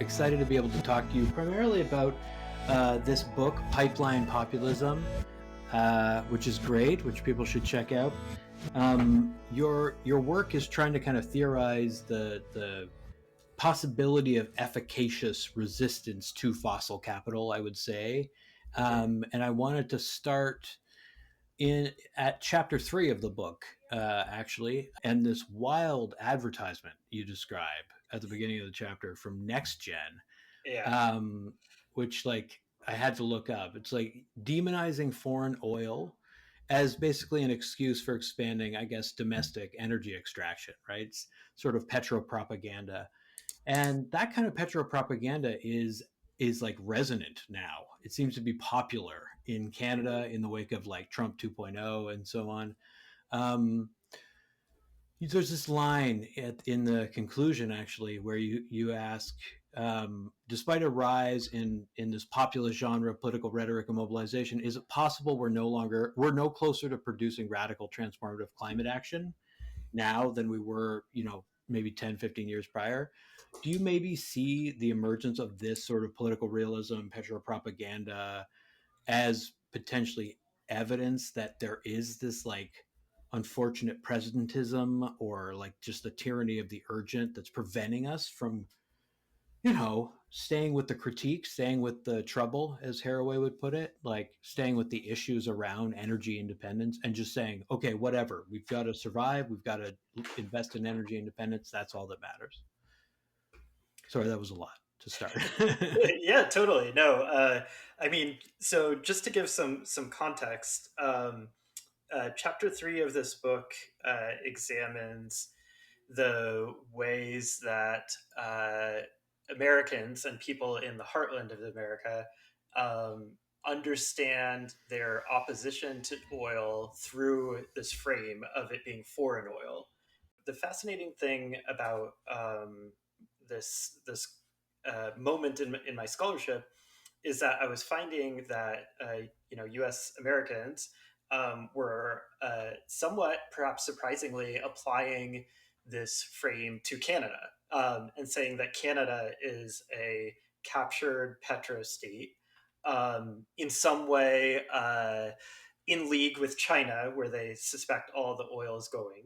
excited to be able to talk to you primarily about this book, Pipeline Populism, which is great, which people should check out. Your work is trying to kind of theorize the possibility of efficacious resistance to fossil capital, I would say. And I wanted to start in at chapter 3 of the book, actually, and this wild advertisement you describe at the beginning of the chapter from Next Gen, Yeah. um, which like I had to look up. It's like demonizing foreign oil as basically an excuse for expanding, I guess, domestic energy extraction, right? It's sort of petro-propaganda, and that kind of petro-propaganda is like resonant now. It seems to be popular in Canada in the wake of like Trump 2.0 and so on. Um, there's this line in the conclusion actually where you ask, despite a rise in this populist genre of political rhetoric and mobilization, is it possible we're no closer to producing radical transformative climate action now than we were, maybe 10, 15 years prior? Do you maybe see the emergence of this sort of political realism, petro-propaganda, as potentially evidence that there is this like unfortunate presidentism or like just the tyranny of the urgent that's preventing us from, staying with the critique, staying with the trouble, as Haraway would put it, like staying with the issues around energy independence and just saying, okay, whatever, we've got to survive, we've got to invest in energy independence, that's all that matters. Sorry, that was a lot to start. Yeah, totally. No, I mean, so just to give some context, chapter 3 of this book examines the ways that Americans and people in the heartland of America um, understand their opposition to oil through this frame of it being foreign oil. The fascinating thing about this moment in my scholarship is that I was finding that U.S. Americans were somewhat, perhaps surprisingly, applying this frame to Canada, and saying that Canada is a captured petrostate, in some way in league with China, where they suspect all the oil is going.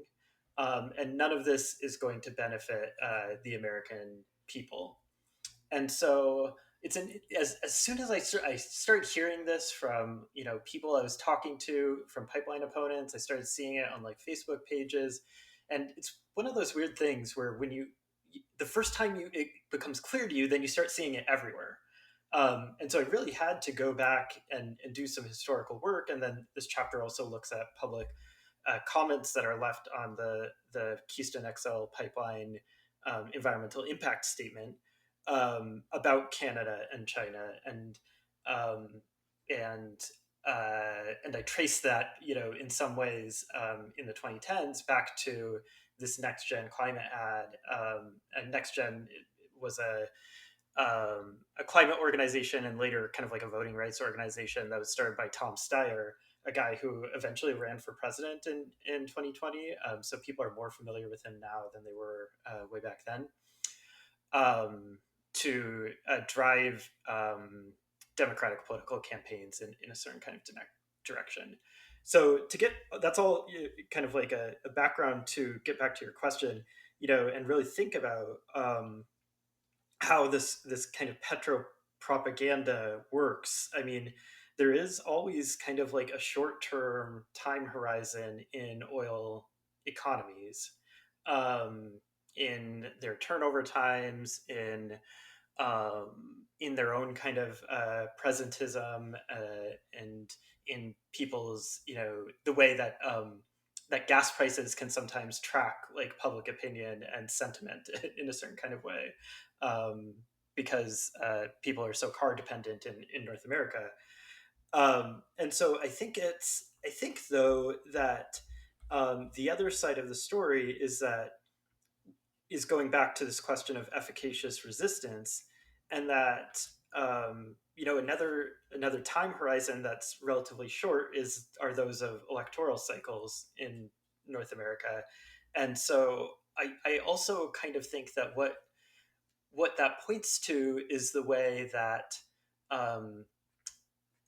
And none of this is going to benefit the American people. And so as soon as I started hearing this from people I was talking to, from pipeline opponents, I started seeing it on like Facebook pages, and it's one of those weird things where when the first time it becomes clear to you, then you start seeing it everywhere. And so I really had to go back and do some historical work, and then this chapter also looks at public comments that are left on the Keystone XL pipeline environmental impact statement about Canada and China, um, and and I traced that, in some ways, in the 2010s back to this Next Gen climate ad. And Next Gen was a climate organization and later kind of like a voting rights organization that was started by Tom Steyer, a guy who eventually ran for president in 2020. So people are more familiar with him now than they were way back then. To drive democratic political campaigns in a certain kind of direction. So that's all kind of like a background to get back to your question, and really think about how this kind of petro propaganda works. I mean, there is always kind of like a short term time horizon in oil economies, um, in their turnover times, in their own kind of presentism, and in people's, the way that that gas prices can sometimes track like public opinion and sentiment in a certain kind of way, because people are so car dependent in North America. And so I think though that the other side of the story is going back to this question of efficacious resistance, and that another time horizon that's relatively short are those of electoral cycles in North America. And so I also kind of think that what that points to is the way that um,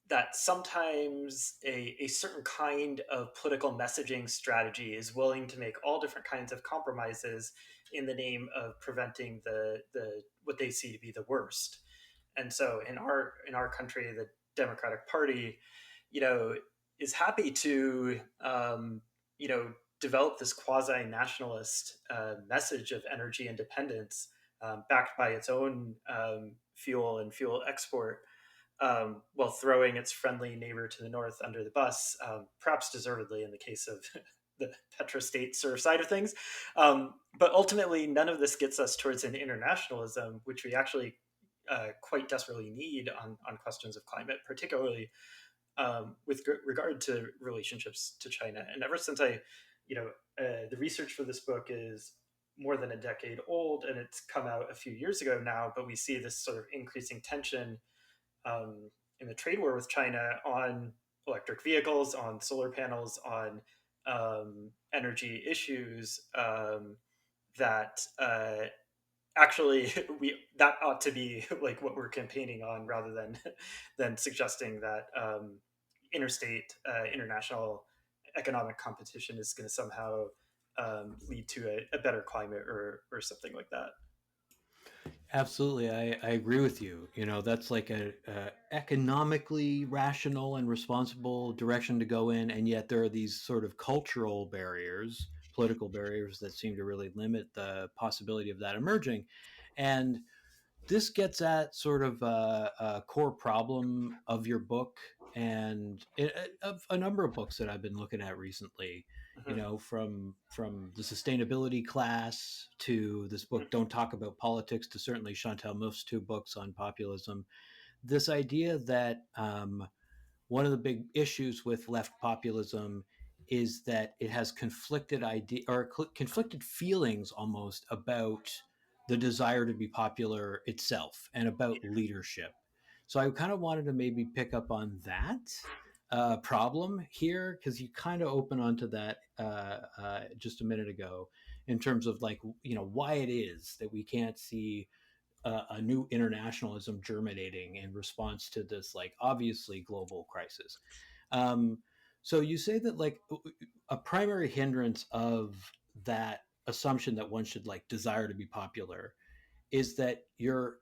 that sometimes a certain kind of political messaging strategy is willing to make all different kinds of compromises in the name of preventing the what they see to be the worst. And so in our country, the Democratic Party, you know, is happy to you know, develop this quasi nationalist message of energy independence, backed by its own fuel and fuel export, while throwing its friendly neighbor to the north under the bus, perhaps deservedly in the case of the petrostate sort of side of things. But ultimately, none of this gets us towards an internationalism, which we actually quite desperately need on questions of climate, particularly with regard to relationships to China. And ever since the research for this book is more than a decade old, and it's come out a few years ago now, but we see this sort of increasing tension in the trade war with China on electric vehicles, on solar panels, on energy issues, that actually we that ought to be like what we're campaigning on, rather than than suggesting that interstate international economic competition is going to somehow lead to a better climate or something like that. Absolutely, I agree with you. You know, that's like a economically rational and responsible direction to go in, and yet there are these sort of cultural barriers, political barriers that seem to really limit the possibility of that emerging. And this gets at sort of a core problem of your book and of a number of books that I've been looking at recently. You Mhm. know, from the sustainability class to this book, Don't Talk About Politics, to certainly Chantal Mouffe's two books on populism. This idea that one of the big issues with left populism is that it has conflicted idea or conflicted feelings almost about the desire to be popular itself and about leadership. So I kind of wanted to maybe pick up on that problem here because you kind of open onto that just a minute ago in terms of like you know why it is that we can't see a new internationalism germinating in response to this like obviously global crisis. Um, so you say that like a primary hindrance of that assumption that one should like desire to be popular is that you're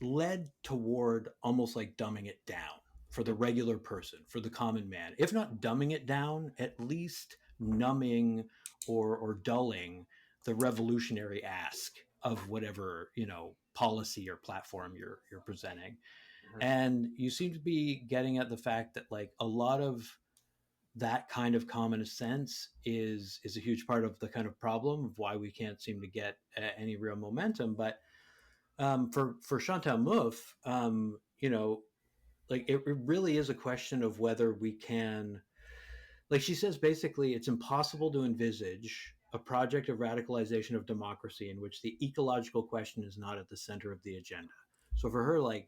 led toward almost like dumbing it down for the regular person, for the common man. If not dumbing it down, at least numbing or dulling the revolutionary ask of whatever you know policy or platform you're presenting. And you seem to be getting at the fact that like a lot of that kind of common sense is a huge part of the kind of problem of why we can't seem to get any real momentum. But for Chantal Mouffe, you know, like it really is a question of whether we can, like she says, basically, it's impossible to envisage a project of radicalization of democracy in which the ecological question is not at the center of the agenda. So for her, like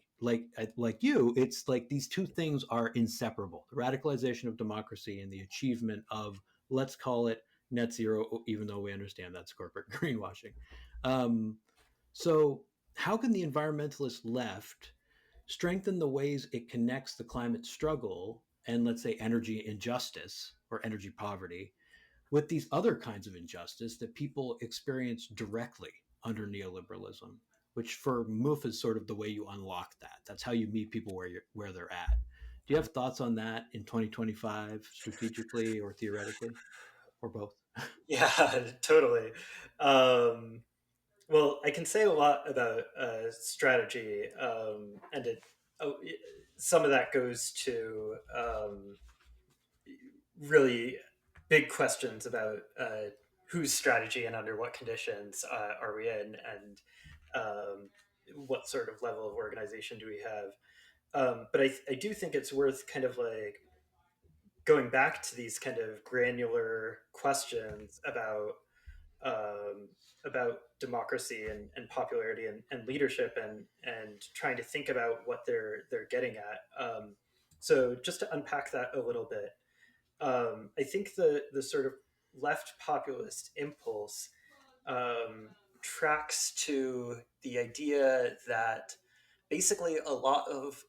you, it's like these two things are inseparable: the radicalization of democracy and the achievement of, let's call it, net zero, even though we understand that's corporate greenwashing. Um, so how can the environmentalist left strengthen the ways it connects the climate struggle and, let's say, energy injustice or energy poverty with these other kinds of injustice that people experience directly under neoliberalism, which for Mouffe is sort of the way you unlock that. That's how you meet people where they're at. Do you have thoughts on that in 2025 strategically or theoretically or both? Yeah, totally. Um, well, I can say a lot about strategy, and some of that goes to really big questions about whose strategy and under what conditions are we in, and what sort of level of organization do we have. But I do think it's worth kind of like going back to these kind of granular questions um, about democracy and popularity and leadership, and trying to think about what they're getting at. So just to unpack that a little bit, I think the sort of left populist impulse, um, tracks to the idea that basically a lot of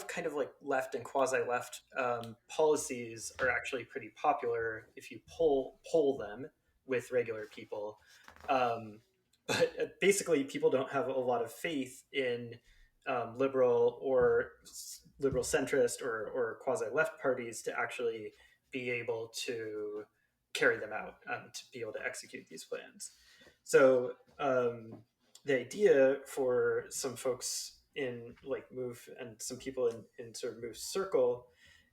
kind of like left and quasi-left policies are actually pretty popular if you poll them with regular people. Um, but basically, people don't have a lot of faith in liberal or liberal centrist or quasi-left parties to actually be able to carry them out, to be able to execute these plans. So the idea for some folks in like Move and some people in sort of Move circle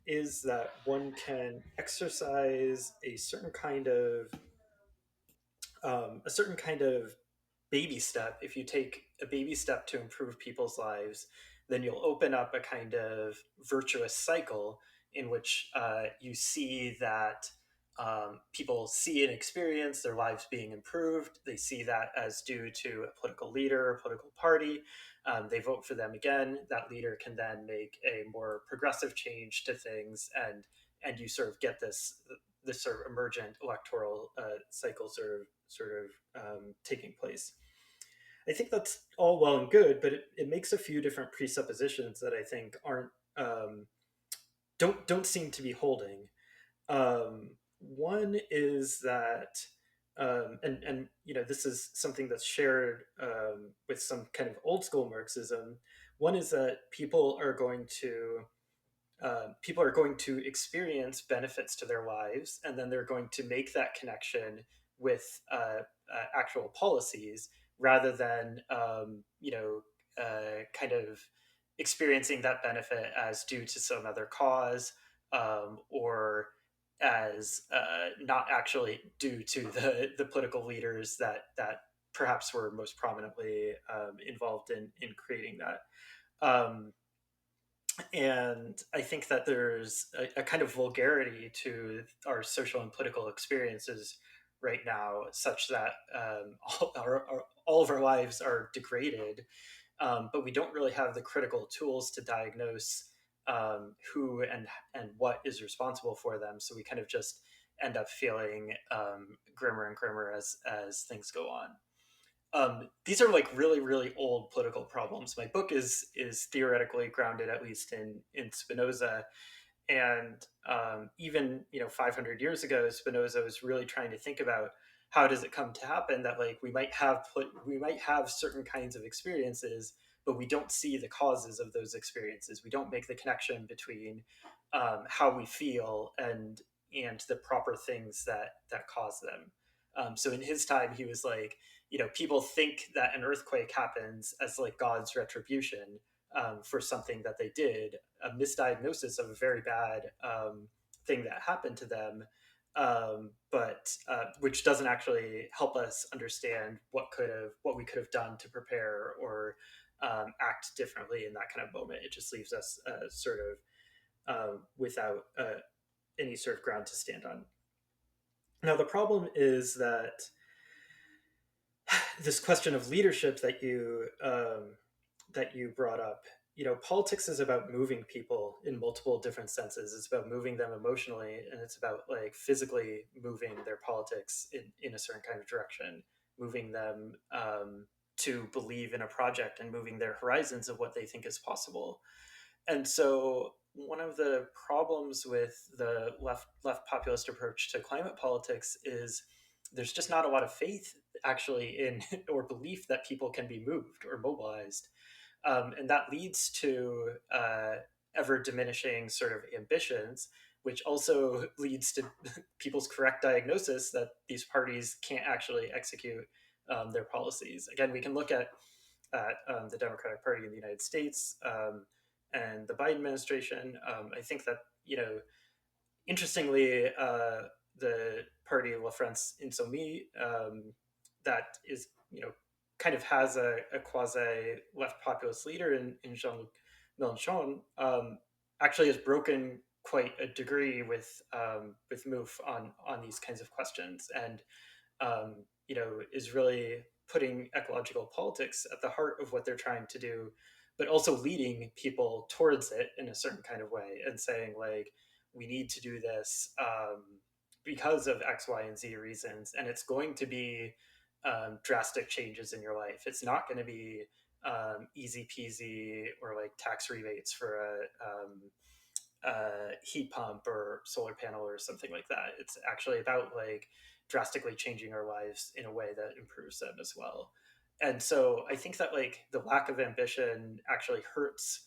is that one can exercise a certain kind of baby step. If you take a baby step to improve people's lives, then you'll open up a kind of virtuous cycle in which you see that people see and experience their lives being improved. They see that as due to a political leader, a political party. They vote for them again. That leader can then make a more progressive change to things, and you sort of get this sort of emergent electoral cycle taking place. I think that's all well and good, but it makes a few different presuppositions that I think aren't don't seem to be holding. One is that, and this is something that's shared with some kind of old school Marxism. One is that people are going to experience benefits to their lives, and then they're going to make that connection with actual policies rather than kind of experiencing that benefit as due to some other cause, or as not actually due to the political leaders that perhaps were most prominently involved in creating that. And I think that there's a kind of vulgarity to our social and political experiences right now, such that all of our lives are degraded, but we don't really have the critical tools to diagnose who and what is responsible for them. So we kind of just end up feeling grimmer and grimmer as things go on. These are like really really old political problems. My book is theoretically grounded at least in Spinoza, and even 500 years ago Spinoza was really trying to think about how does it come to happen that like we might have certain kinds of experiences, but we don't see the causes of those experiences. We don't make the connection between how we feel and the proper things that cause them. So in his time he was like, people think that an earthquake happens as like God's retribution for something that they did, a misdiagnosis of a very bad thing that happened to them, but which doesn't actually help us understand what we could have done to prepare or act differently in that kind of moment. It just leaves us sort of without any sort of ground to stand on. Now the problem is that this question of leadership that you brought up, politics is about moving people in multiple different senses. It's about moving them emotionally, and it's about like physically moving their politics in a certain kind of direction, moving them to believe in a project and moving their horizons of what they think is possible. And so one of the problems with the left populist approach to climate politics is there's just not a lot of faith actually in or belief that people can be moved or mobilized, and that leads to ever diminishing sort of ambitions, which also leads to people's correct diagnosis that these parties can't actually execute their policies. Again, we can look at the Democratic Party in the United States, and the Biden administration. I think that, interestingly, the party La France Insoumise, that is, kind of has a quasi left populist leader in Jean-Luc Mélenchon, actually has broken quite a degree with MOVE on these kinds of questions, and is really putting ecological politics at the heart of what they're trying to do, but also leading people towards it in a certain kind of way and saying like, we need to do this because of X, Y, and Z reasons, and it's going to be drastic changes in your life. It's not going to be easy peasy or like tax rebates for a heat pump or solar panel or something like that. It's actually about like drastically changing our lives in a way that improves them as well. And so I think that like the lack of ambition actually hurts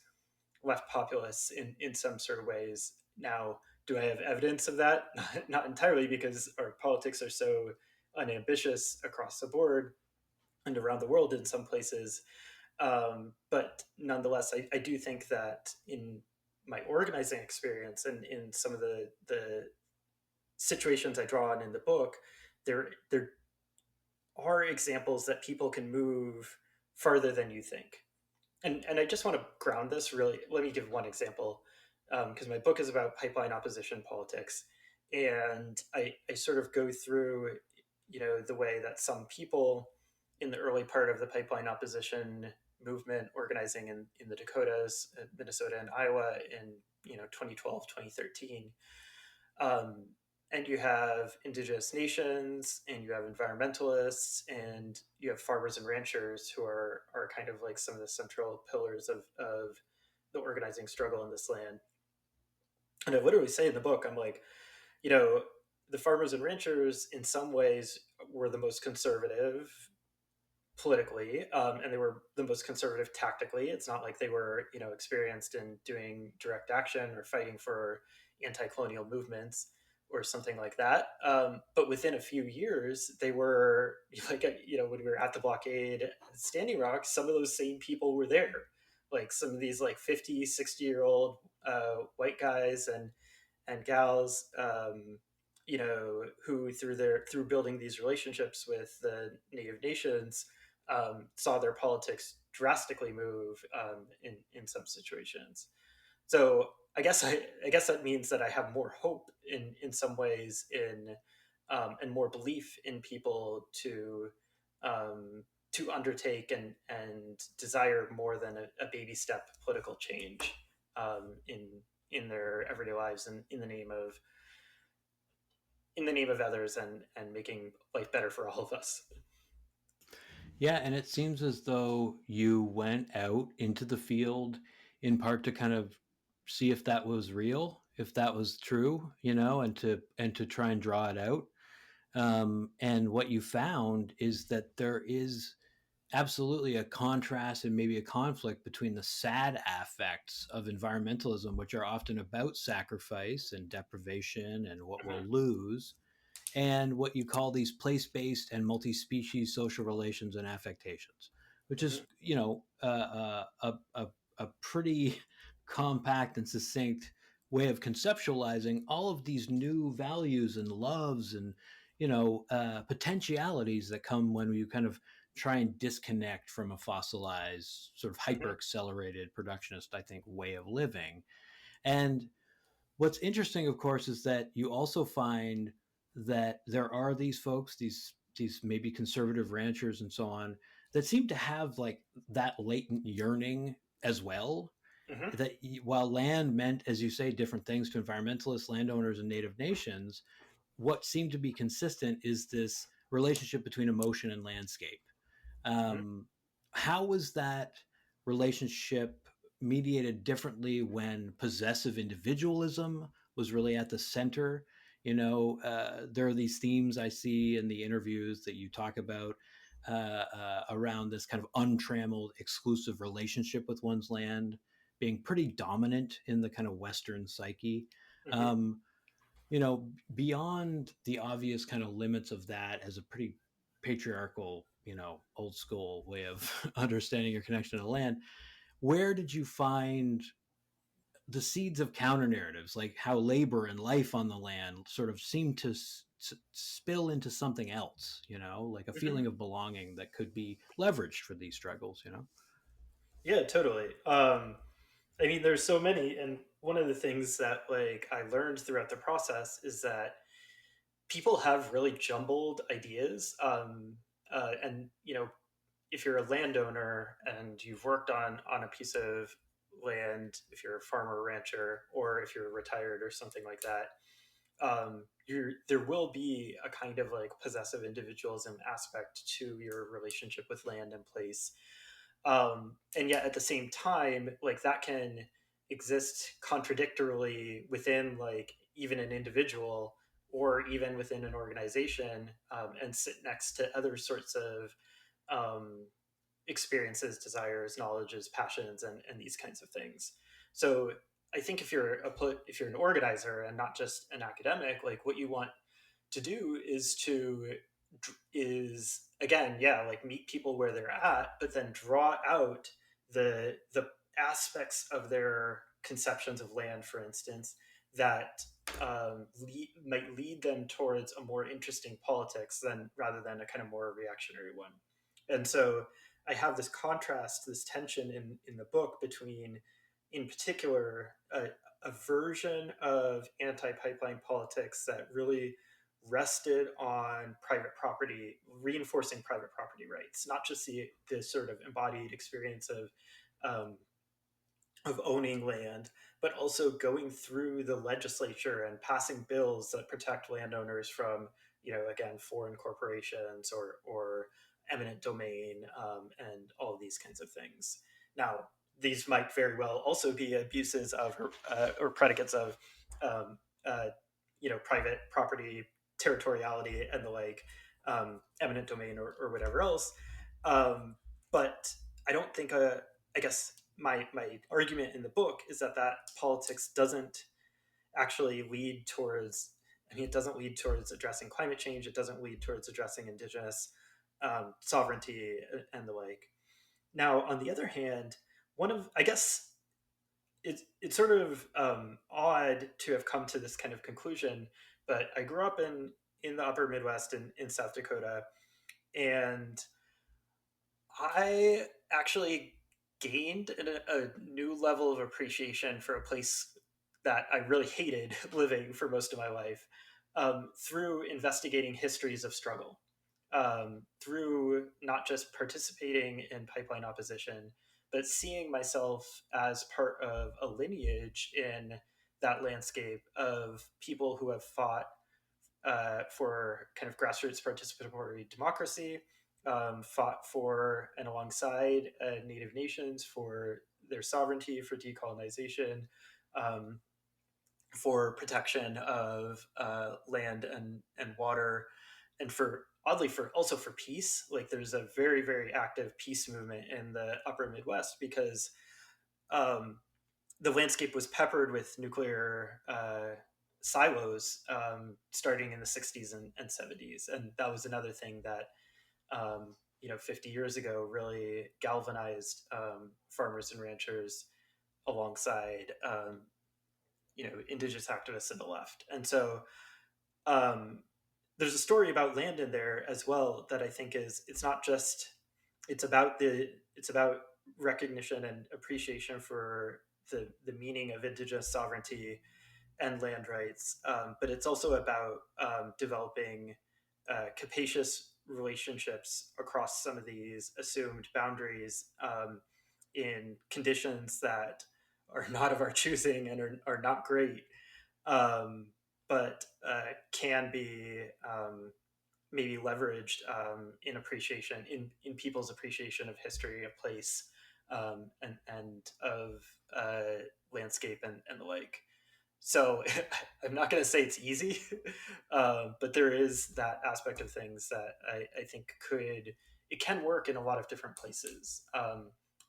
left populists in some sort of ways. Now, do I have evidence of that? Not entirely, because our politics are so unambitious across the board and around the world in some places. But nonetheless, I do think that in my organizing experience and in some of the situations I draw on in the book, there are examples that people can move farther than you think. And I just want to ground this really. Let me give one example, because my book is about pipeline opposition politics, and I sort of go through, the way that some people in the early part of the pipeline opposition movement organizing in the Dakotas, Minnesota, and Iowa in 2012, 2013. Um, and you have indigenous nations, and you have environmentalists, and you have farmers and ranchers who are kind of like some of the central pillars of the organizing struggle in this land. And I literally say in the book, I'm like, you know, the farmers and ranchers in some ways were the most conservative politically, and they were the most conservative tactically. It's not like they were, experienced in doing direct action or fighting for anti-colonial movements or something like that. But within a few years, they were like, when we were at the blockade, Standing Rock, some of those same people were there. Like some of these like 50, 60-year-old white guys and gals, who through building these relationships with the Native nations, saw their politics drastically move in some situations. So I guess that means that I have more hope in some ways in and more belief in people to undertake and desire more than a baby step political change in their everyday lives and in the name of others and making life better for all of us. Yeah, and it seems as though you went out into the field in part to kind of see if that was real, if that was true, and to try and draw it out. And what you found is that there is absolutely a contrast and maybe a conflict between the sad affects of environmentalism, which are often about sacrifice and deprivation and what we'll Mm-hmm. lose, and what you call these place-based and multi-species social relations and affectations, which Mm-hmm. is a pretty compact and succinct way of conceptualizing all of these new values and loves and potentialities that come when you kind of try and disconnect from a fossilized sort of hyper Mm-hmm. accelerated productionist, I think, way of living. And what's interesting, of course, is that you also find that there are these folks, these maybe conservative ranchers and so on, that seem to have like that latent yearning as well. Mm-hmm. That while land meant, as you say, different things to environmentalists, landowners, and native nations, what seemed to be consistent is this relationship between emotion and landscape. Mm-hmm. Um, how was that relationship mediated differently when possessive individualism was really at the center? There are these themes I see in the interviews that you talk about around this kind of untrammeled, exclusive relationship with one's land being pretty dominant in the kind of Western psyche. Mm-hmm. Um, Beyond the obvious kind of limits of that as a pretty patriarchal, old school way of understanding your connection to the land, where did you find the seeds of counter narratives, like how labor and life on the land sort of seem to spill into something else, like a Mm-hmm. feeling of belonging that could be leveraged for these struggles? Yeah, totally. I mean, there's so many, and one of the things that like I learned throughout the process is that people have really jumbled ideas, and if you're a landowner and you've worked on a piece of land, if you're a farmer or rancher, or if you're retired or something like that, there will be a kind of like possessive individualism aspect to your relationship with land and place, and yet at the same time, like that can exist contradictorily within like even an individual or even within an organization, and sit next to other sorts of um, experiences, desires, knowledges, passions, and these kinds of things. So I think if you're an organizer and not just an academic, like what you want to do is again, yeah, like meet people where they're at, but then draw out the aspects of their conceptions of land, for instance, that might lead them towards a more interesting politics than rather than a kind of more reactionary one. And so I have this contrast, this tension in the book between, in particular, a version of anti-pipeline politics that really rested on private property, reinforcing private property rights, not just the sort of embodied experience um, of owning land, but also going through the legislature and passing bills that protect landowners from, again, foreign corporations or eminent domain, and all of these kinds of things. Now, these might very well also be abuses of or predicates of, um, uh, private property, territoriality, and the like, eminent domain or whatever else. Um, but I don't think I guess my argument in the book is that politics doesn't actually lead towards. I mean, it doesn't lead towards addressing climate change. It doesn't lead towards addressing indigenous sovereignty and the like. Now, on the other hand, one of I guess it's sort of odd to have come to this kind of conclusion, but I grew up in the Upper Midwest in South Dakota, and I actually gained a new level of appreciation for a place that I really hated living for most of my life, through investigating histories of struggle, through not just participating in pipeline opposition, but seeing myself as part of a lineage in that landscape of people who have fought for kind of grassroots participatory democracy, fought for and alongside Native nations for their sovereignty, for decolonization, um, for protection of land and water, and for oddly for also for peace. Like there's a very very active peace movement in the Upper Midwest because um, the landscape was peppered with nuclear silos, starting in the 60s and 70s. And that was another thing that, 50 years ago really galvanized farmers and ranchers alongside, indigenous activists in the left. And so um, there's a story about land in there as well that I think it's not just, it's about recognition and appreciation for the meaning of indigenous sovereignty and land rights, but it's also about developing capacious relationships across some of these assumed boundaries, in conditions that are not of our choosing and are not great, um, but can be maybe leveraged in appreciation in people's appreciation of history, of place, and of landscape and the like. So I'm not going to say it's easy, but there is that aspect of things that I think it can work in a lot of different places,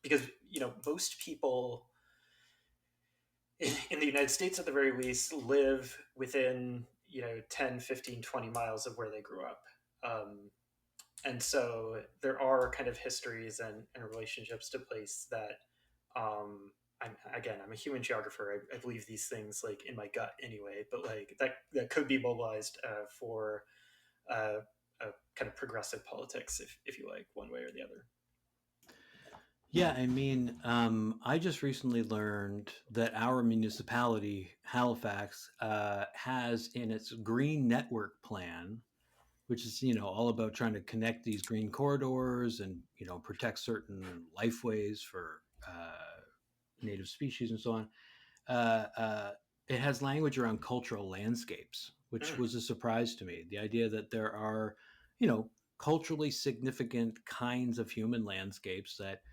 because most people in the United States at the very least live within 10, 15, 20 miles of where they grew up. And so there are kind of histories and relationships to place that, I'm a human geographer. I believe these things like in my gut anyway, but like that could be mobilized for a kind of progressive politics, if you like, one way or the other. Yeah, I mean, I just recently learned that our municipality, Halifax, has in its green network plan, which is all about trying to connect these green corridors and protect certain lifeways for native species and so on. Uh, uh, it has language around cultural landscapes, which Mm, was a surprise to me. The idea that there are, culturally significant kinds of human landscapes that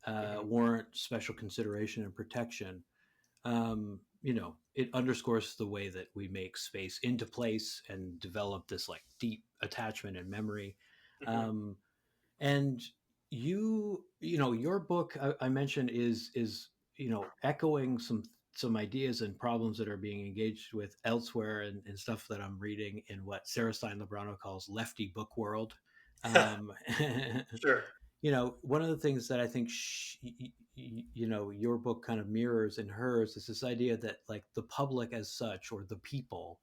mhm. warrant special consideration and protection. It underscores the way that we make space into place and develop this like deep attachment and memory. Mhm. Um, and your book I mentioned is echoing some ideas and problems that are being engaged with elsewhere, and stuff that I'm reading in what Sarah Stein Lebrano calls lefty book world. Um, Sure. one of the things that I think your book kind of mirrors in hers is this idea that like the public as such, or the people,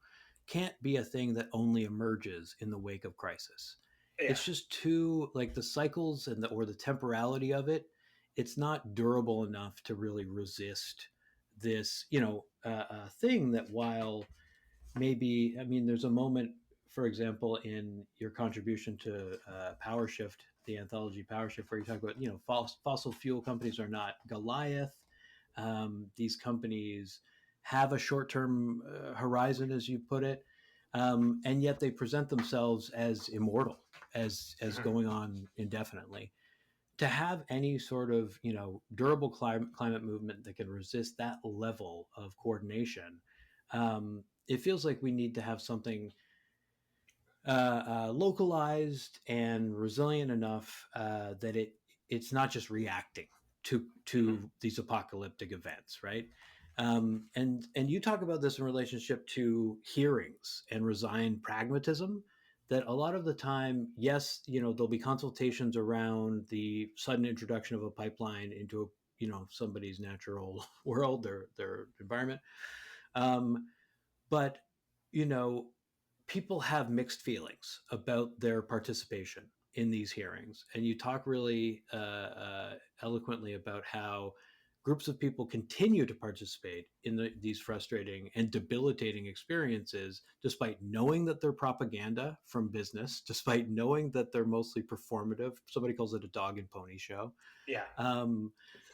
can't be a thing that only emerges in the wake of crisis. Yeah. It's just too like the cycles and the temporality of it. It's not durable enough to really resist this thing that, while maybe, I mean, there's a moment, for example, in your contribution to Power Shift, the anthology Power Shift, where you talk about, fossil fuel companies are not Goliath. These companies have a short term horizon, as you put it, and yet they present themselves as immortal, as Mhm. going on indefinitely. To have any sort of durable climate movement that can resist that level of coordination, it feels like we need to have something localized and resilient enough that it's not just reacting Mhm. to these apocalyptic events, right? And you talk about this in relationship to hearings and resigned pragmatism. That a lot of the time, yes, there'll be consultations around the sudden introduction of a pipeline into somebody's natural world, their environment, um, but you know people have mixed feelings about their participation in these hearings. And you talk really eloquently about how groups of people continue to participate in these frustrating and debilitating experiences, despite knowing that they're propaganda from business, despite knowing that they're mostly performative. Somebody calls it a dog and pony show. Yeah. Um,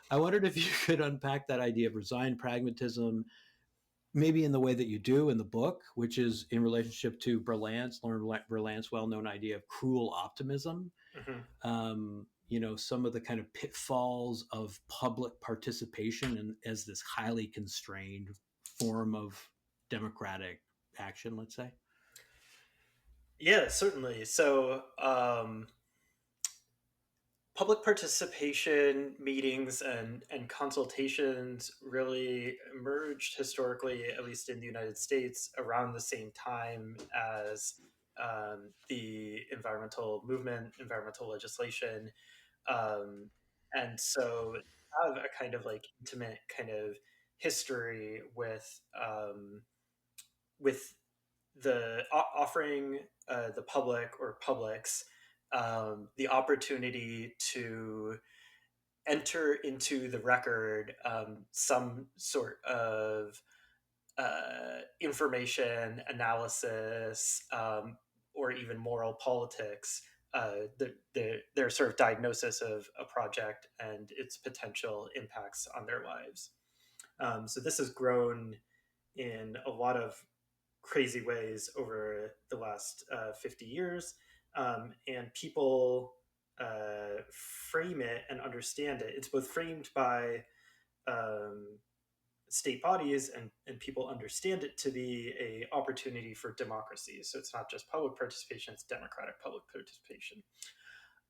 I wondered if you could unpack that idea of resigned pragmatism, maybe in the way that you do in the book, which is in relationship to Lauren Berlant's well-known idea of cruel optimism. Mhm. Some of the kind of pitfalls of public participation and as this highly constrained form of democratic action, let's say. Yeah, certainly. So, public participation meetings and consultations really emerged historically, at least in the United States, around the same time as the environmental movement, environmental legislation. Um, and so I have a kind of like intimate kind of history with the offering the public or publics the opportunity to enter into the record some sort of information analysis or even moral politics, their sort of diagnosis of a project and its potential impacts on their lives. So this has grown in a lot of crazy ways over the last 50 years. And people frame it and understand it. It's both framed by um, state bodies and people understand it to be a opportunity for democracy. So it's not just public participation, it's democratic public participation.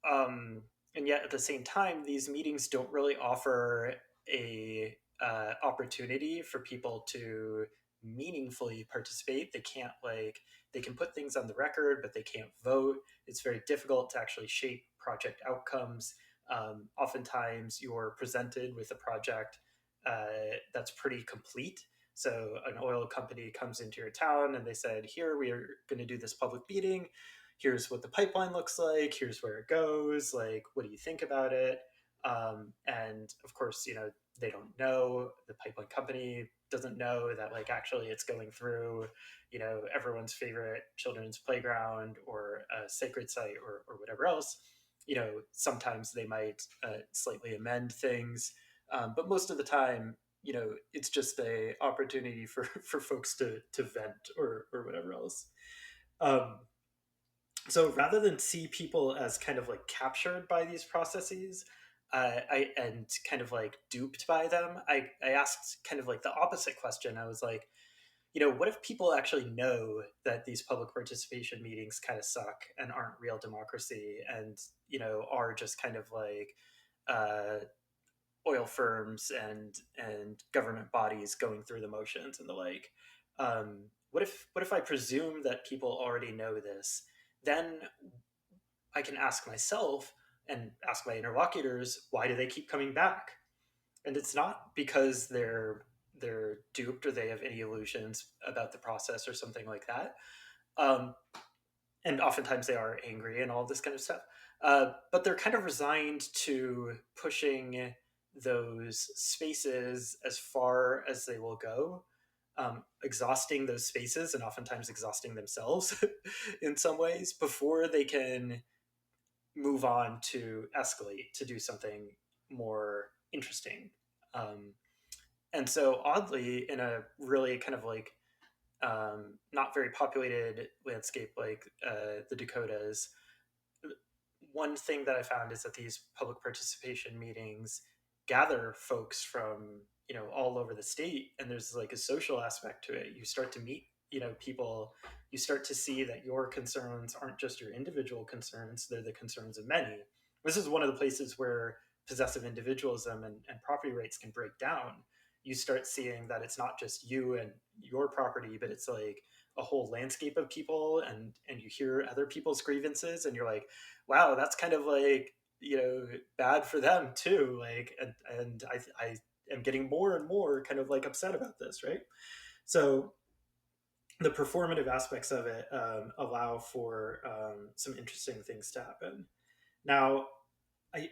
Um, and yet at the same time, these meetings don't really offer a opportunity for people to meaningfully participate. They can't they can put things on the record, but they can't vote. It's very difficult to actually shape project outcomes. Oftentimes, you're presented with a project that's pretty complete. So an oil company comes into your town and they said, "Here we are going to do this public meeting. Here's what the pipeline looks like. Here's where it goes. Like, what do you think about it?" And of course, they don't know. The pipeline company doesn't know that like actually it's going through, everyone's favorite children's playground or a sacred site or whatever else. Sometimes they might slightly amend things, but most of the time, it's just a opportunity for folks to vent or whatever else. Um, so rather than see people as kind of like captured by these processes, and kind of like duped by them, I asked kind of like the opposite question. I was like, what if people actually know that these public participation meetings kind of suck and aren't real democracy, and are just kind of like uh, oil firms and government bodies going through the motions and the like. What if I presume that people already know this? Then I can ask myself and ask my interlocutors, why do they keep coming back? And it's not because they're duped or they have any illusions about the process or something like that. Um, and oftentimes they are angry and all this kind of stuff. But they're kind of resigned to pushing those spaces as far as they will go, exhausting those spaces and oftentimes exhausting themselves in some ways before they can move on to escalate to do something more interesting. Um, and so, oddly, in a really kind of like not very populated landscape like the Dakotas, one thing that I found is that these public participation meetings gather folks from all over the state, and there's like a social aspect to it. You start to meet people. You start to see that your concerns aren't just your individual concerns; they're the concerns of many. This is one of the places where possessive individualism and property rights can break down. You start seeing that it's not just you and your property, but it's like a whole landscape of people, and you hear other people's grievances, and you're like, wow, that's kind of like bad for them too. Like, and I am getting more and more kind of like upset about this, right? So the performative aspects of it allow for some interesting things to happen. Now,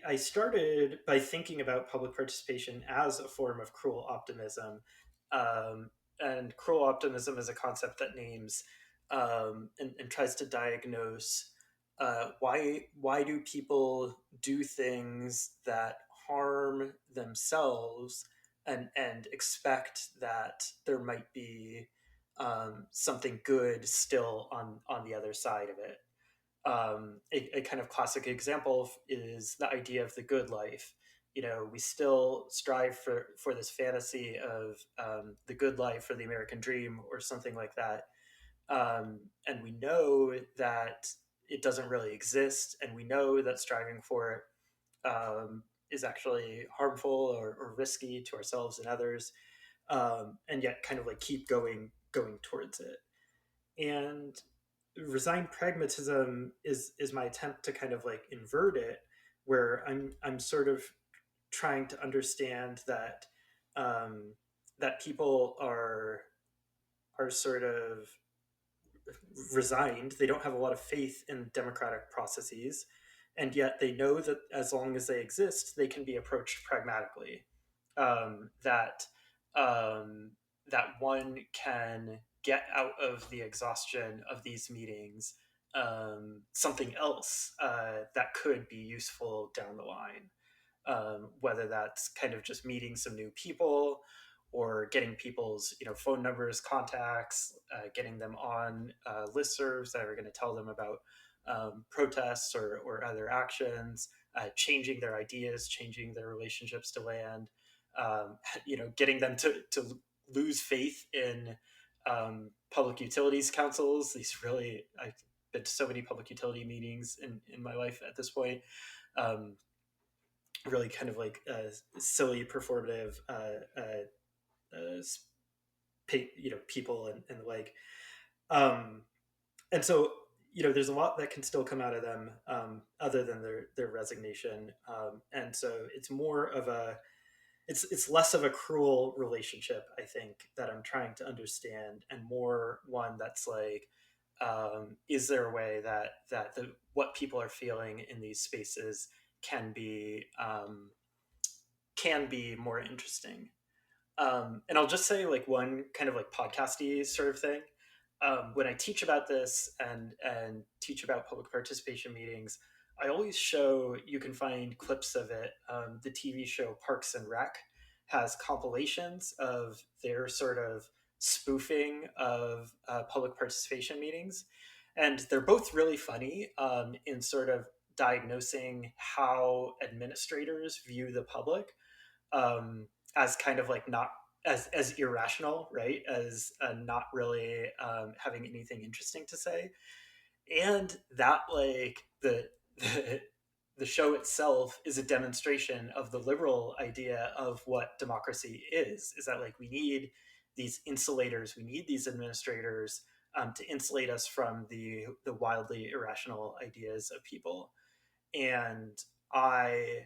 I started by thinking about public participation as a form of cruel optimism. Um, and cruel optimism is a concept that names and tries to diagnose why do people do things that harm themselves and expect that there might be something good still on the other side of it. A kind of classic example is the idea of the good life. We still strive for this fantasy of the good life or the American dream or something like that. And we know that it doesn't really exist, and we know that striving for it is actually harmful or risky to ourselves and others, and yet kind of like keep going towards it. And resigned pragmatism is my attempt to kind of like invert it, where I'm sort of trying to understand that that people are sort of resigned. They don't have a lot of faith in democratic processes, and yet they know that as long as they exist, they can be approached pragmatically. That that one can get out of the exhaustion of these meetings something else that could be useful down the line. Whether that's kind of just meeting some new people or getting people's phone numbers, contacts, getting them on listservs that are going to tell them about protests or other actions, changing their ideas, changing their relationships to land, getting them to lose faith in public utilities councils. I've been to so many public utility meetings in my life at this point. Really kind of like silly performative people and the like. And so there's a lot that can still come out of them other than their resignation. And so it's more of it's less of a cruel relationship, I think, that I'm trying to understand, and more one that's like, is there a way that what people are feeling in these spaces can be more interesting? And I'll just say like one kind of like podcasty sort of thing. When I teach about this and teach about public participation meetings, I always show, you can find clips of it, the TV show Parks and Rec. has compilations of their sort of spoofing of public participation meetings. And they're both really funny in sort of diagnosing how administrators view the public as kind of like not as irrational, right? As not really having anything interesting to say, and that like the the show itself is a demonstration of the liberal idea of what democracy is that like we need these insulators, we need these administrators to insulate us from the wildly irrational ideas of people. And I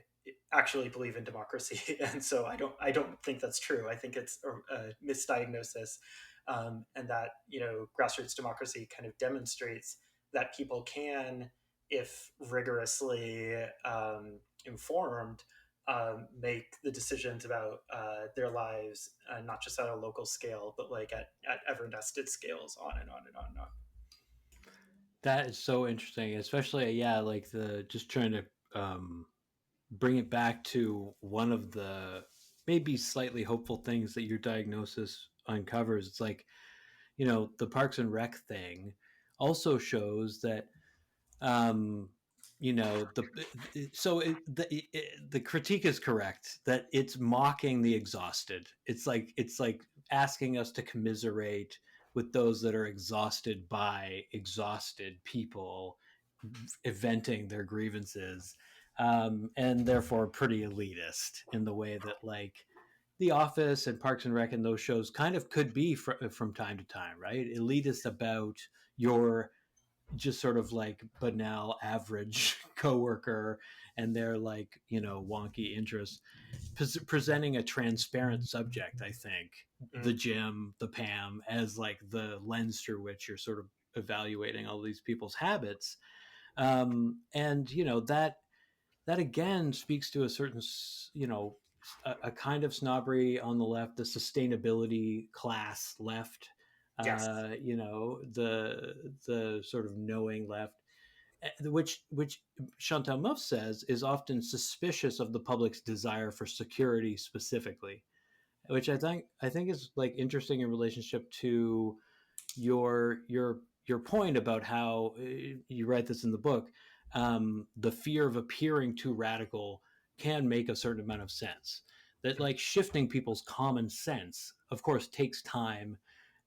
actually believe in democracy, and so I don't think that's true. I think it's a misdiagnosis, and that grassroots democracy kind of demonstrates that people can, if rigorously informed, make the decisions about their lives, not just at a local scale, but like at ever nested scales, on and on and on and on. That is so interesting, especially yeah, like the just trying to um, bring it back to one of the maybe slightly hopeful things that your diagnosis uncovers. It's like the Parks and Rec thing also shows that um, the so the critique is correct that it's mocking the exhausted. It's like asking us to commiserate with those that are exhausted by exhausted people venting their grievances, and therefore pretty elitist in the way that like The Office and Parks and Rec and those shows kind of could be from time to time, right? Elitist about your just sort of like banal average coworker and their like wonky interests, presenting a transparent subject. I think the Mm. Jim, the Pam, as like the lens through which you're sort of evaluating all these people's habits, and that again speaks to a certain a kind of snobbery on the left, the sustainability class left, Yes. the sort of knowing left, which Chantal Mouffe says is often suspicious of the public's desire for security specifically, which I think is like interesting in relationship to your point about how you write this in the book. The fear of appearing too radical can make a certain amount of sense. That like shifting people's common sense, of course, takes time,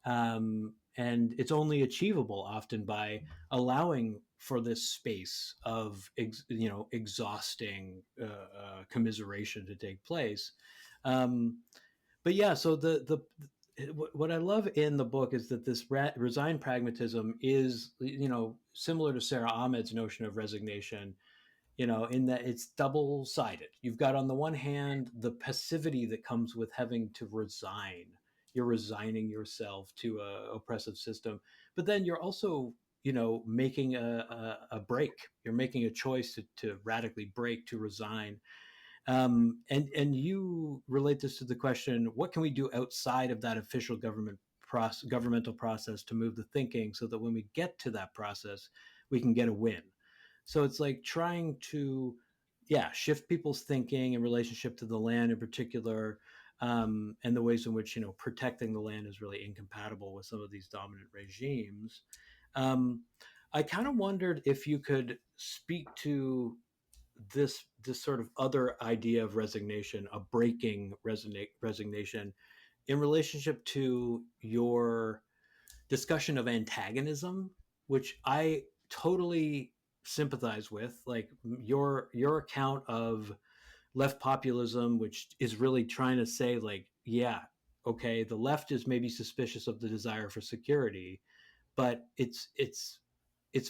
and it's only achievable often by allowing for this space of exhausting commiseration to take place. Um, but yeah, so what I love in the book is that this resigned pragmatism is similar to Sarah Ahmed's notion of resignation, in that it's double sided. You've got on the one hand the passivity that comes with having to resign. You're resigning yourself to a oppressive system, but then you're also making a break. You're making a choice to radically break, to resign. And you relate this to the question: what can we do outside of that official governmental process to move the thinking, so that when we get to that process, we can get a win? So it's like trying to, yeah, shift people's thinking in relationship to the land in particular, and the ways in which protecting the land is really incompatible with some of these dominant regimes. Um, I kind of wondered if you could speak to this sort of other idea of resignation, a breaking resignation, in relationship to your discussion of antagonism, which I totally sympathize with. Like your account of left populism, which is really trying to say like, yeah, okay, the left is maybe suspicious of the desire for security, but it's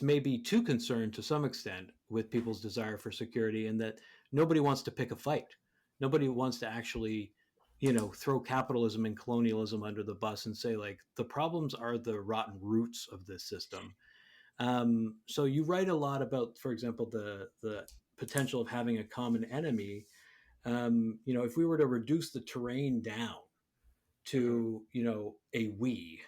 maybe too concerned to some extent with people's desire for security, and that nobody wants to pick a fight. Nobody wants to actually, throw capitalism and colonialism under the bus and say like the problems are the rotten roots of this system. So you write a lot about, for example, the potential of having a common enemy. If we were to reduce the terrain down Hmm. to a we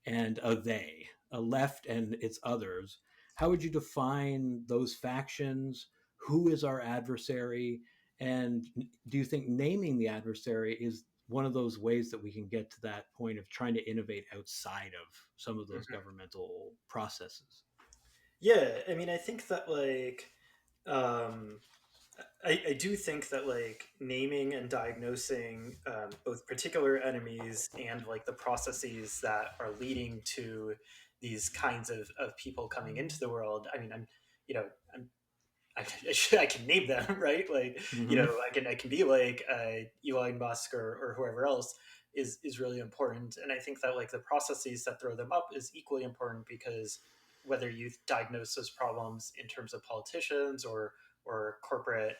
and a they, a left and its others, how would you define those factions? Who is our adversary? And do you think naming the adversary is one of those ways that we can get to that point of trying to innovate outside of some of those Mhm. governmental processes? Yeah, I mean, I think that like um, I do think that like naming and diagnosing both particular enemies and like the processes that are leading to these kinds of people coming into the world. I mean, you know, I'm, I can name them, right? Like, Mm-hmm. I can be like Elon Musk or whoever else is really important. And I think that like the processes that throw them up is equally important because whether you diagnose those problems in terms of politicians or corporate,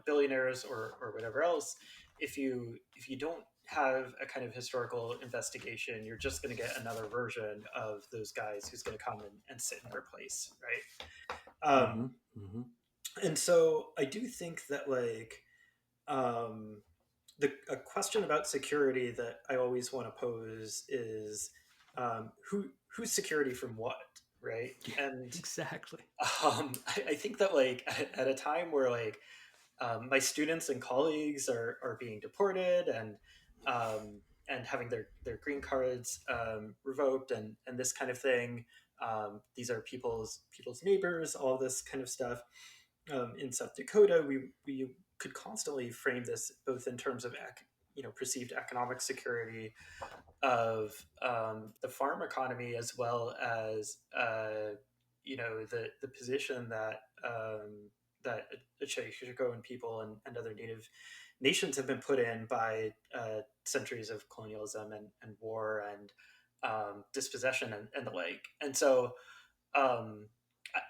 billionaires or whatever else, if you don't have a kind of historical investigation, you're just going to get another version of those guys who's going to come and sit in their place, right? Mm-hmm. Mm-hmm. And so I do think that like um, a question about security that I always want to pose is who's security from what, right? Yeah, And exactly. I think that like at a time where like my students and colleagues are being deported and having their green cards revoked and this kind of thing. These are people's neighbors, all this kind of stuff. In South Dakota, we could constantly frame this both in terms of perceived economic security of the farm economy as well as the position that that Chicagoan people and other native nations have been put in by centuries of colonialism and war and dispossession and the like. And so um,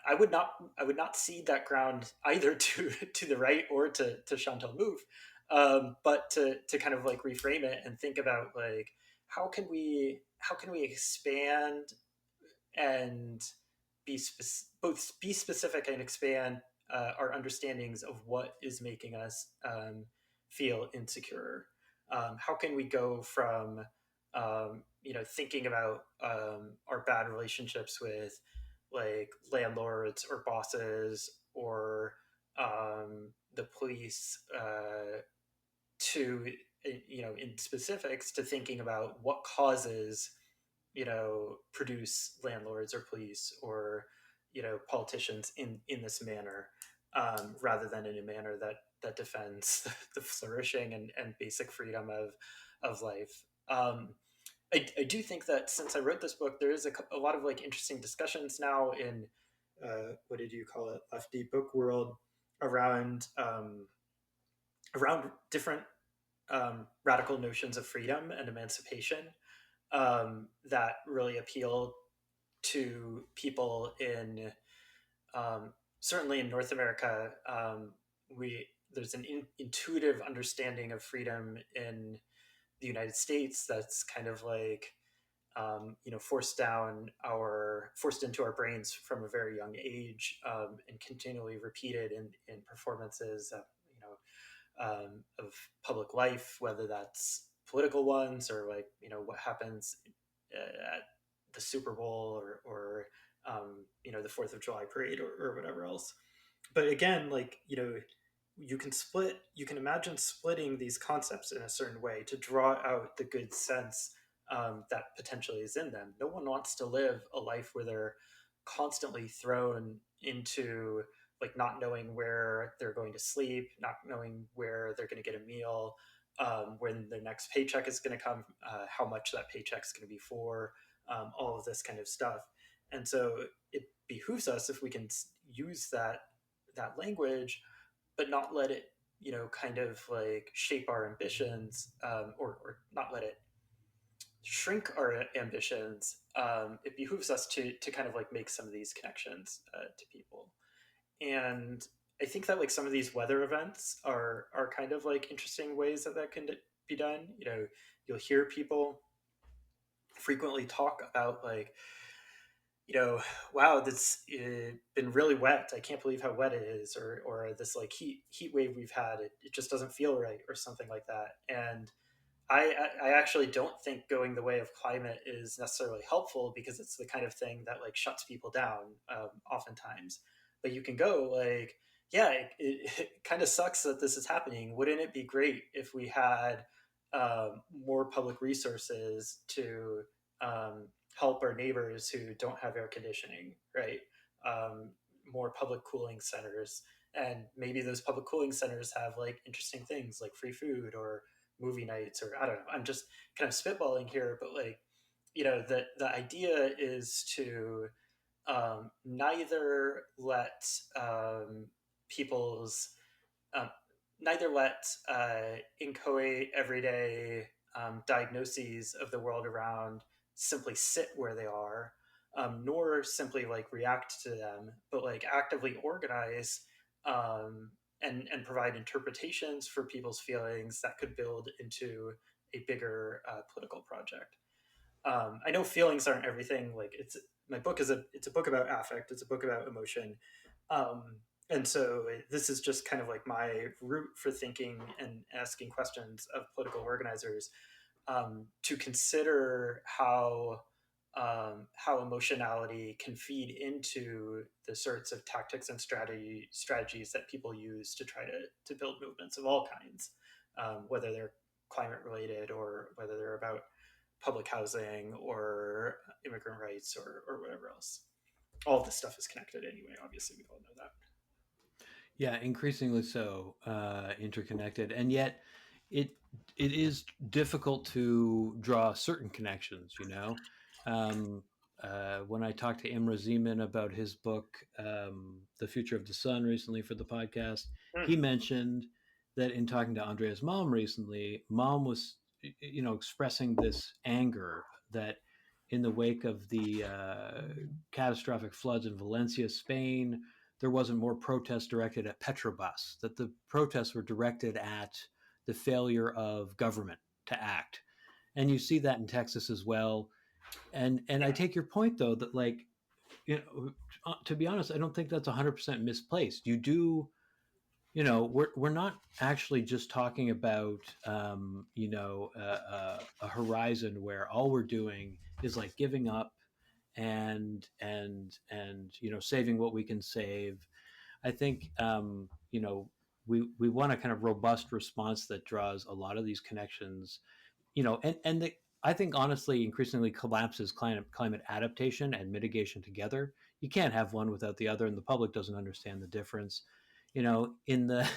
I would not cede that ground either to the right or to Chantal Mouffe, but to kind of like reframe it and think about like how can we expand and both be specific and expand our understandings of what is making us feel insecure. How can we go from thinking about our bad relationships with like landlords or bosses or the police to in specifics to thinking about what causes produce landlords or police or politicians in this manner, rather than in a manner that defends the flourishing and basic freedom of life. I do think that since I wrote this book, there is a lot of like interesting discussions now in what did you call it, lefty book world around around different radical notions of freedom and emancipation that really appeal to people in certainly in North America. We There's an intuitive understanding of freedom in the United States that's kind of like forced into our brains from a very young age, and continually repeated in performances of public life, whether that's political ones or like what happens at the Super Bowl or the Fourth of July parade or whatever else. But again, like you can imagine splitting these concepts in a certain way to draw out the good sense that potentially is in them. No one wants to live a life where they're constantly thrown into like not knowing where they're going to sleep, not knowing where they're going to get a meal, when their next paycheck is going to come, how much that paycheck is going to be for, all of this kind of stuff. And so it behooves us if we can use that language, but not let it kind of like shape our ambitions, or not let it shrink our ambitions. It behooves us to kind of like make some of these connections to people. And I think that like some of these weather events are kind of like interesting ways that can be done. You'll hear people frequently talk about like, wow, this been really wet. I can't believe how wet it is, or this like heat wave we've had. It just doesn't feel right, or something like that. And I actually don't think going the way of climate is necessarily helpful because it's the kind of thing that like shuts people down, oftentimes. But you can go like, yeah, it kind of sucks that this is happening. Wouldn't it be great if we had more public resources to um, help our neighbors who don't have air conditioning, right? Um, more public cooling centers, and maybe those public cooling centers have like interesting things like free food or movie nights, or I don't know. I'm just kind of spitballing here, but like, the idea is to neither let people's um, neither let inchoate everyday diagnoses of the world around simply sit where they are, nor simply like react to them, but like actively organize and provide interpretations for people's feelings that could build into a bigger political project. I know feelings aren't everything. Like my book is it's a book about affect. It's a book about emotion, um, and so this is just kind of like my route for thinking and asking questions of political organizers, to consider how emotionality can feed into the sorts of tactics and strategies that people use to try to build movements of all kinds, whether they're climate related or whether they're about public housing or immigrant rights or whatever else. All of this stuff is connected anyway. Obviously, we all know that. Yeah, increasingly so, interconnected, and yet it it is difficult to draw certain connections. Um, when I talked to Imre Zeman about his book, "The Future of the Sun," recently for the podcast, he Mm, mentioned that in talking to Andreas Malm recently, Malm was, expressing this anger that in the wake of the catastrophic floods in Valencia, Spain, there wasn't more protests directed at Petrobras, that the protests were directed at the failure of government to act. And you see that in Texas as well. And I yeah, take your point though that like, to be honest, I don't think that's 100% misplaced. You do, we're not actually just talking about a horizon where all we're doing is like giving up and saving what we can save. I think we want a kind of robust response that draws a lot of these connections, I think honestly increasingly collapses climate adaptation and mitigation together. You can't have one without the other, and the public doesn't understand the difference. In the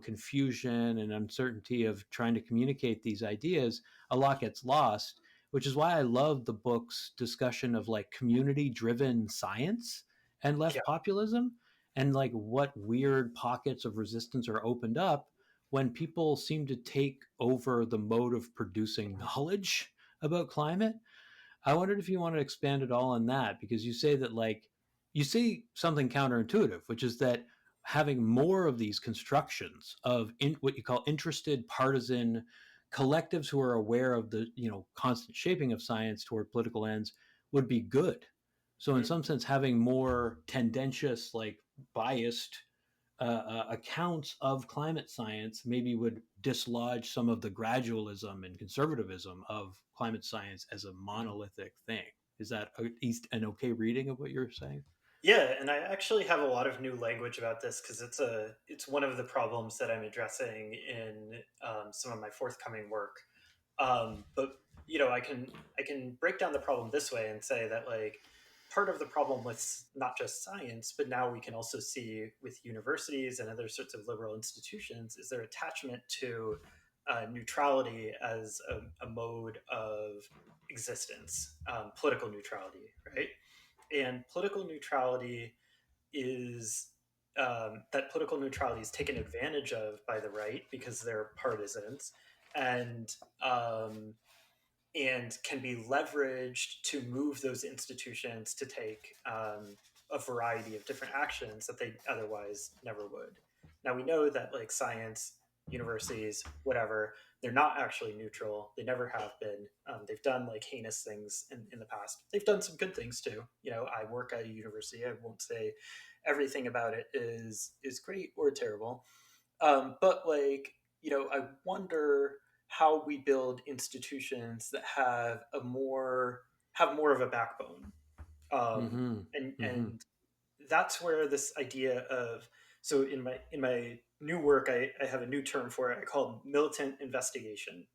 confusion and uncertainty of trying to communicate these ideas, a lot gets lost. Which is why I love the book's discussion of like community driven science and yeah, left populism, and like what weird pockets of resistance are opened up when people seem to take over the mode of producing knowledge about climate. I wondered if you want to expand at all on that, because you say that like you see something counterintuitive, which is that having more of these constructions of what you call interested partisan collectives who are aware of the constant shaping of science toward political ends would be good. So in mm, some sense, having more tendentious, like biased accounts of climate science maybe would dislodge some of the gradualism and conservatism of climate science as a monolithic thing. Is that at least an okay reading of what you're saying? yeah. And I actually have a lot of new language about this because it's one of the problems that I'm addressing in some of my forthcoming work. But I can break down the problem this way and say that like part of the problem with not just science, but now we can also see with universities and other sorts of liberal institutions is their attachment to neutrality as a mode of existence, political neutrality, right? And political neutrality is that political neutrality is taken advantage of by the right because they're partisans, and um, and can be leveraged to move those institutions to take a variety of different actions that they otherwise never would. Now we know that like science, universities, whatever, they're not actually neutral. They never have been. They've done like heinous things in the past. They've done some good things too. I work at a university. I won't say everything about it is great or terrible, but like I wonder how we build institutions that have more of a backbone, um, Mm-hmm. and Mm-hmm. that's where this idea of, so in my new work, I have a new term for it. I call it militant investigation,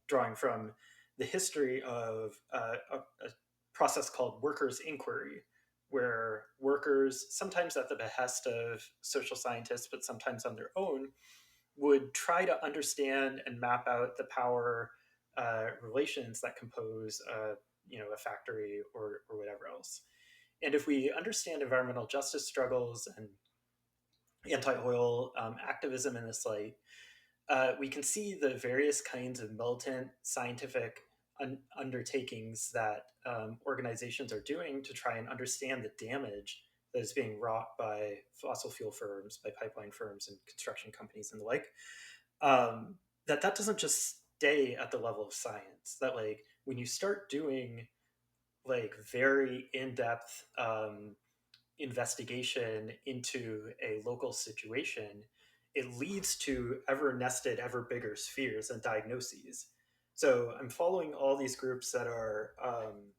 drawing from the history of a process called workers' inquiry, where workers, sometimes at the behest of social scientists, but sometimes on their own, would try to understand and map out the power relations that compose a factory or whatever else. And if we understand environmental justice struggles and anti-oil activism in this light, we can see the various kinds of militant scientific undertakings that organizations are doing to try and understand the damage that is being wrought by fossil fuel firms, by pipeline firms and construction companies and the like. That doesn't just stay at the level of science. That like when you start doing like very in-depth investigation into a local situation, it leads to ever nested, ever bigger spheres and diagnoses. So I'm following all these groups that are um,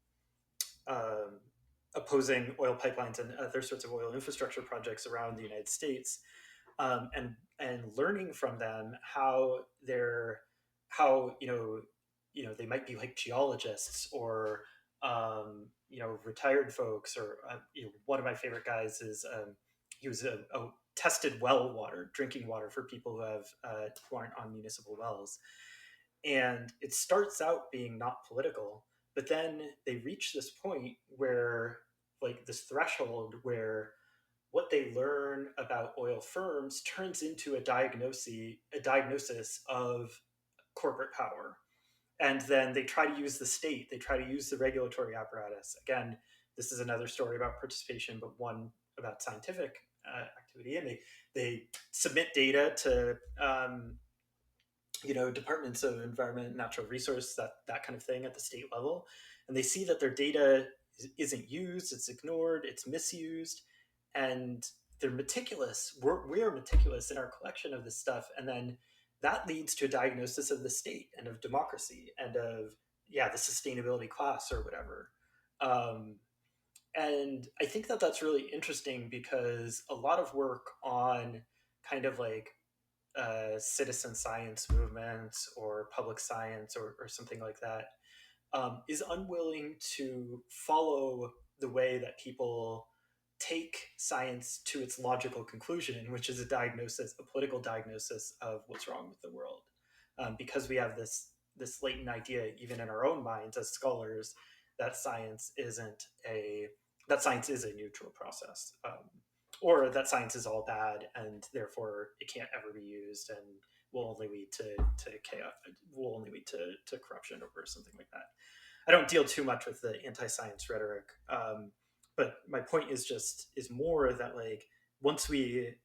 opposing oil pipelines and other sorts of oil infrastructure projects around the United States, and learning from them how they're how they might be like geologists or retired folks, or one of my favorite guys is he was a tested well water drinking water for people who aren't on municipal wells, and it starts out being not political, but then they reach this point where like this threshold where what they learn about oil firms turns into a diagnosis of corporate power. And then they try to use the state, they try to use the regulatory apparatus. Again, this is another story about participation, but one about scientific activity. And they submit data to departments of environment, natural resource, that kind of thing at the state level, and they see that their data isn't used, it's ignored, it's misused, and they're meticulous. We are meticulous in our collection of this stuff, and then that leads to a diagnosis of the state and of democracy and of the sustainability class or whatever. Um, and I think that that's really interesting because a lot of work on kind of like citizen science movements or public science or something like that is unwilling to follow the way that people take science to its logical conclusion, which is a diagnosis, a political diagnosis of what's wrong with the world, because we have this latent idea, even in our own minds as scholars, that science is a neutral process, or that science is all bad and therefore it can't ever be used and will only lead to chaos, will only lead to corruption or something like that. I don't deal too much with the anti-science rhetoric, but my point is more that like once we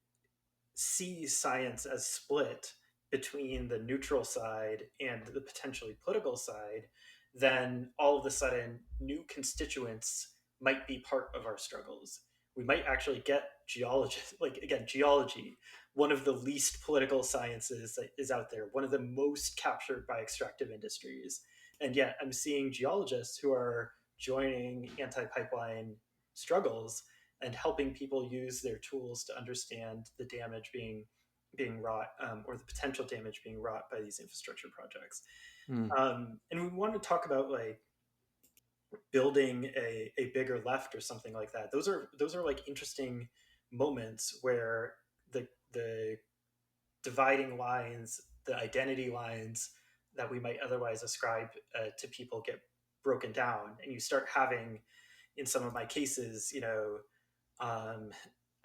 see science as split between the neutral side and the potentially political side, then all of a sudden new constituents might be part of our struggles. We might actually get geologists, like again, geology, one of the least political sciences that is out there, one of the most captured by extractive industries. And yet I'm seeing geologists who are joining anti-pipeline struggles and helping people use their tools to understand the damage being wrought, or the potential damage being wrought by these infrastructure projects. Mm. And we want to talk about like building a bigger left or something like that. Those are like interesting moments where the dividing lines, the identity lines that we might otherwise ascribe to people get broken down, and you start having, in some of my cases, um,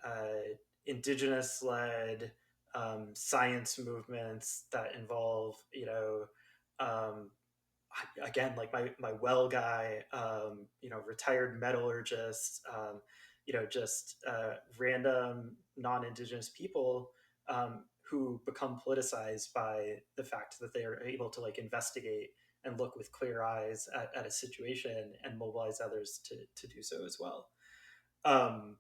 uh, indigenous-led science movements that involve, um, again, like my well guy, retired metallurgist, just random non-indigenous people who become politicized by the fact that they are able to like investigate and look with clear eyes at a situation and mobilize others to do so as well. Um,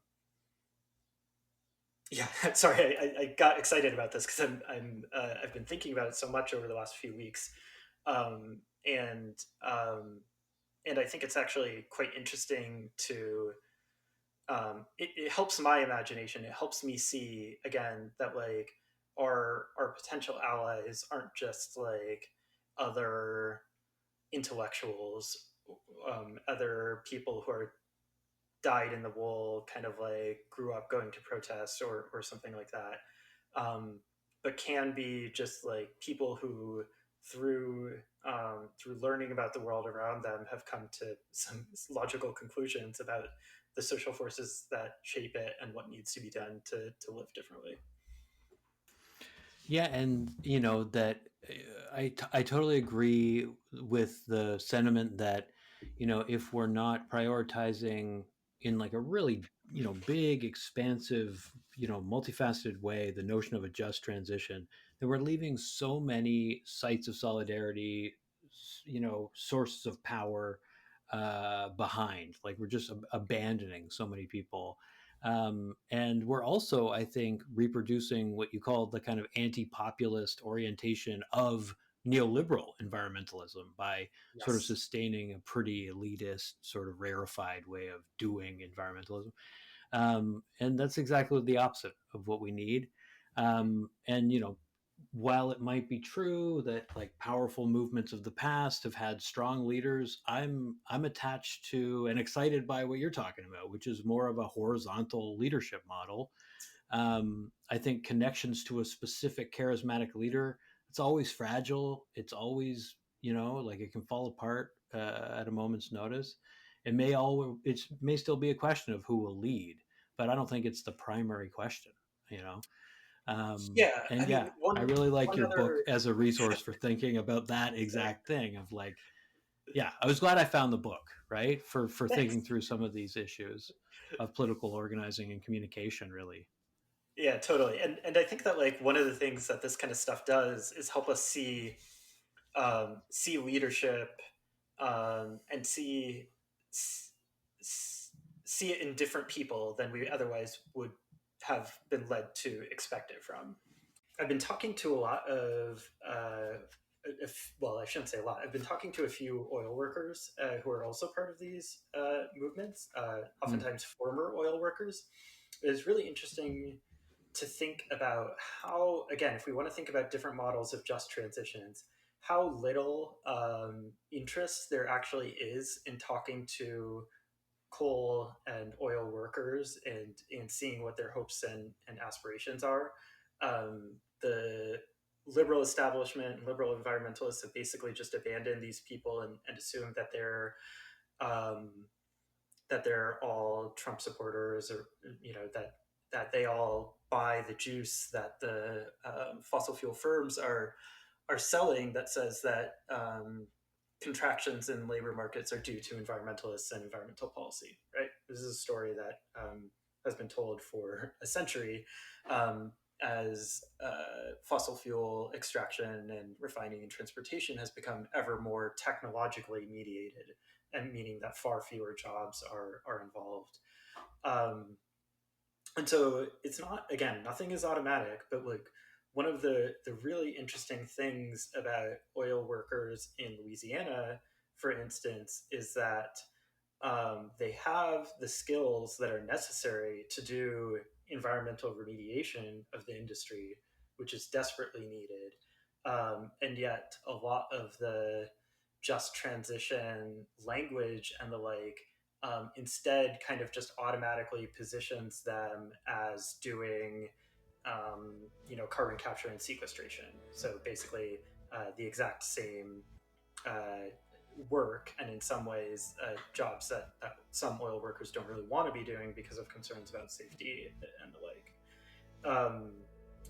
yeah, sorry, I got excited about this because I've been thinking about it so much over the last few weeks, um, and um, and I think it's actually quite interesting to it helps my imagination. It helps me see again that like our potential allies aren't just like other intellectuals, other people who are dyed in the wool, kind of like grew up going to protests or something like that, but can be just like people who through learning about the world around them have come to some logical conclusions about the social forces that shape it and what needs to be done to live differently. Yeah, and you know that I totally agree with the sentiment that if we're not prioritizing in like a really big, expansive, multifaceted way the notion of a just transition, then we're leaving so many sites of solidarity, sources of power behind. Like we're just abandoning so many people. And we're also, I think, reproducing what you call the kind of anti-populist orientation of neoliberal environmentalism by sort of Yes. sustaining a pretty elitist, sort of rarefied way of doing environmentalism. And that's exactly the opposite of what we need. And while it might be true that like powerful movements of the past have had strong leaders, I'm attached to and excited by what you're talking about, which is more of a horizontal leadership model. I think connections to a specific charismatic leader, it's always fragile. It's always like it can fall apart at a moment's notice. It may still be a question of who will lead, but I don't think it's the primary question. You know. Yeah, I And mean yeah, I really like one your book other as a resource for thinking about that thing. exact thing of like, yeah, I was glad I found the book, right? For Thanks. thinking through some of these issues of political organizing and communication, really. Yeah, totally. And I think that like one of the things that this kind of stuff does is help us see leadership, and s- see it in different people than we otherwise would have been led to expect it from. I've been talking to a lot of, well, I shouldn't say a lot. I've been talking to a few oil workers who are also part of these movements, Mm. oftentimes former oil workers. It's really interesting to think about how, again, if we want to think about different models of just transitions, how little interest there actually is in talking to coal and oil workers and seeing what their hopes and aspirations are. The liberal establishment and liberal environmentalists have basically just abandoned these people and assumed um, that they're all Trump supporters, or that they all buy the juice that the fossil fuel firms are selling, that says that contractions in labor markets are due to environmentalists and environmental policy. Right? This is a story that has been told for a century. As fossil fuel extraction and refining and transportation has become ever more technologically mediated, and meaning that far fewer jobs are involved. Um, and so it's not, again, nothing is automatic, but like one of the really interesting things about oil workers in Louisiana, for instance, is that they have the skills that are necessary to do environmental remediation of the industry, which is desperately needed. And yet, a lot of the just transition language and the like instead kind of just automatically positions them as doing, carbon capture and sequestration. So basically, the exact same uh, work, and in some ways jobs that some oil workers don't really want to be doing because of concerns about safety and the like.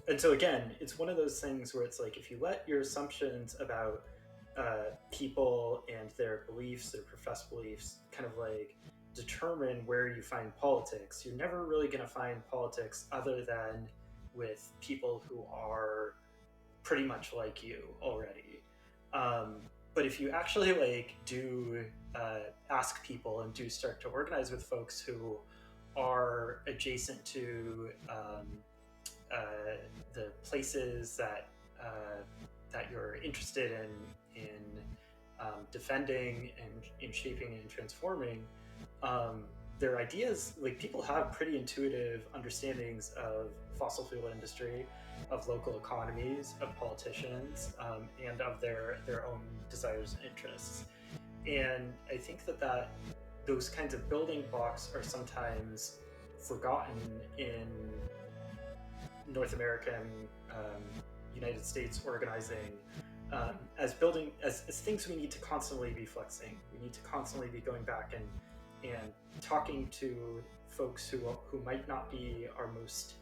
And so again, it's one of those things where it's like if you let your assumptions about people and their beliefs, their professed beliefs, kind of like determine where you find politics, you're never really going to find politics other than with people who are pretty much like you already. Um, but if you actually like do ask people and do start to organize with folks who are adjacent to the places that you're interested in defending and in shaping and transforming, their ideas, like people have pretty intuitive understandings of fossil fuel industry, of local economies, of politicians, and of their own desires and interests. And I think that those kinds of building blocks are sometimes forgotten in North American, United States organizing, as things we need to constantly be flexing. We need to constantly be going back and talking to folks who might not be our most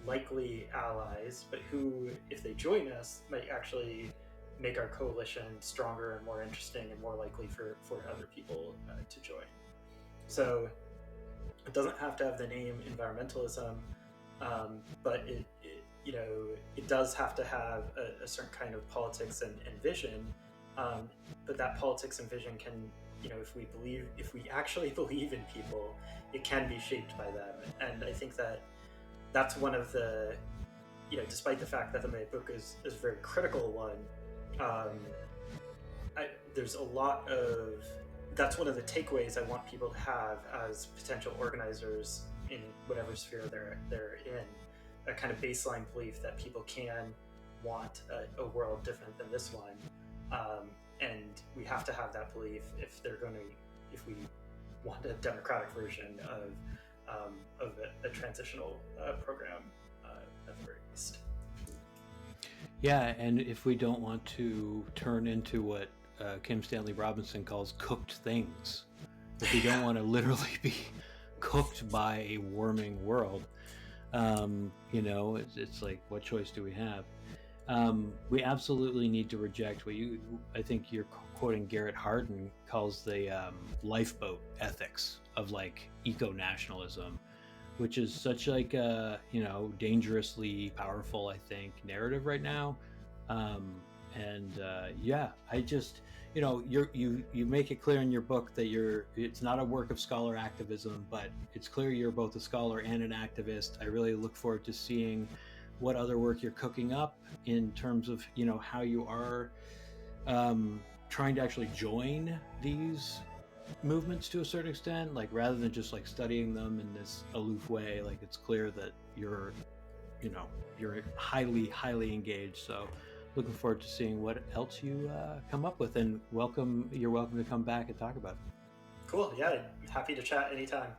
likely allies, but who, if they join us, might actually make our coalition stronger and more interesting and more likely for other people to join. So it doesn't have to have the name environmentalism, but it does have to have a certain kind of politics and vision. But that politics and vision can, if we actually believe in people, it can be shaped by them. And I think that's one of the, despite the fact that the book is a very critical one, there's a lot of, that's one of the takeaways I want people to have as potential organizers in whatever sphere they're in, a kind of baseline belief that people can want a world different than this one, and we have to have that belief if we want a democratic version of a transitional program, at the very least. Yeah, and if we don't want to turn into what Kim Stanley Robinson calls cooked things, if we don't want to literally be cooked by a warming world, it's like, what choice do we have? We absolutely need to reject what I think you're quoting Garrett Hardin calls the lifeboat ethics of like eco-nationalism, which is such like a dangerously powerful, I think, narrative right now. I just you make it clear in your book that it's not a work of scholar activism, but it's clear you're both a scholar and an activist. I really look forward to seeing what other work you're cooking up in terms of how you are trying to actually join these movements to a certain extent, like rather than just like studying them in this aloof way. Like it's clear that you're highly engaged. So looking forward to seeing what else you come up with, and you're welcome to come back and talk about it. Cool. Yeah, happy to chat anytime.